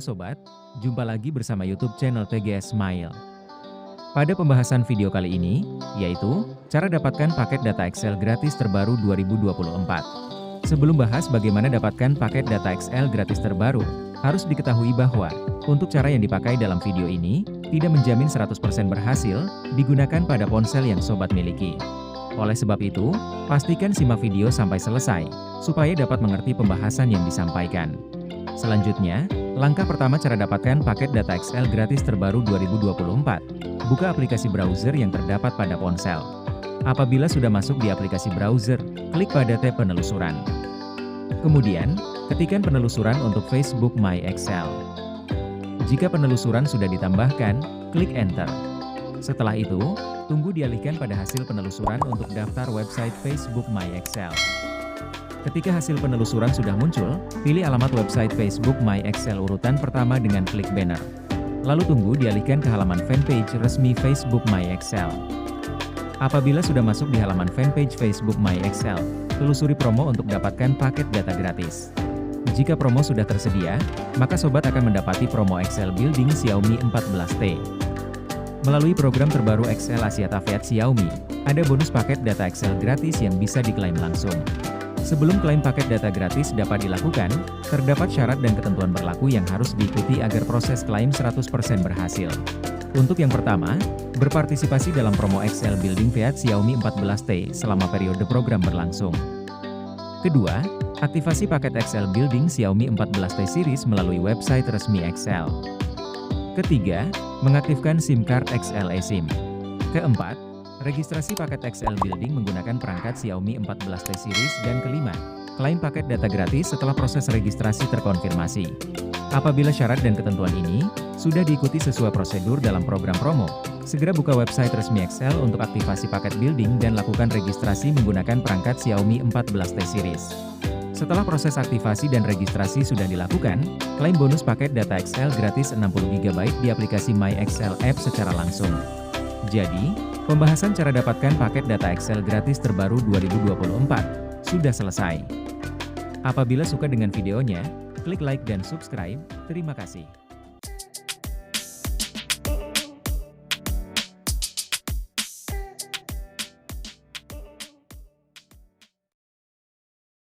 Halo sobat, jumpa lagi bersama YouTube channel TGS Smile. Pada pembahasan video kali ini, yaitu cara dapatkan paket data Excel gratis terbaru 2024. Sebelum bahas bagaimana dapatkan paket data Excel gratis terbaru, harus diketahui bahwa untuk cara yang dipakai dalam video ini tidak menjamin 100% berhasil digunakan pada ponsel yang sobat miliki. Oleh sebab itu, pastikan simak video sampai selesai supaya dapat mengerti pembahasan yang disampaikan. Selanjutnya, langkah pertama cara dapatkan paket data Excel gratis terbaru 2024. Buka aplikasi browser yang terdapat pada ponsel. Apabila sudah masuk di aplikasi browser, klik pada tab penelusuran. Kemudian, ketikkan penelusuran untuk Facebook My Excel. Jika penelusuran sudah ditambahkan, klik Enter. Setelah itu, tunggu dialihkan pada hasil penelusuran untuk daftar website Facebook My Excel. Ketika hasil penelusuran sudah muncul, pilih alamat website Facebook My Excel urutan pertama dengan klik banner. Lalu tunggu dialihkan ke halaman fanpage resmi Facebook My Excel. Apabila sudah masuk di halaman fanpage Facebook My Excel, telusuri promo untuk dapatkan paket data gratis. Jika promo sudah tersedia, maka sobat akan mendapati promo Excel Building Xiaomi 14T. Melalui program terbaru Excel Asia Tavet Xiaomi, ada bonus paket data Excel gratis yang bisa diklaim langsung. Sebelum klaim paket data gratis dapat dilakukan, terdapat syarat dan ketentuan berlaku yang harus diikuti agar proses klaim 100% berhasil. Untuk yang pertama, berpartisipasi dalam promo Excel Building Fiat Xiaomi 14T selama periode program berlangsung. Kedua, aktivasi paket Excel Building Xiaomi 14T series melalui website resmi Excel. Ketiga, mengaktifkan SIM card Excel eSIM. Keempat, registrasi paket Excel Building menggunakan perangkat Xiaomi 14T series. Dan kelima, klaim paket data gratis setelah proses registrasi terkonfirmasi. Apabila syarat dan ketentuan ini sudah diikuti sesuai prosedur dalam program promo, segera buka website resmi Excel untuk aktivasi paket Building dan lakukan registrasi menggunakan perangkat Xiaomi 14T series. Setelah proses aktivasi dan registrasi sudah dilakukan, klaim bonus paket data Excel gratis 60GB di aplikasi My Excel App secara langsung. Jadi, pembahasan cara dapatkan paket data Excel gratis terbaru 2024 sudah selesai. Apabila suka dengan videonya, klik like dan subscribe. Terima kasih.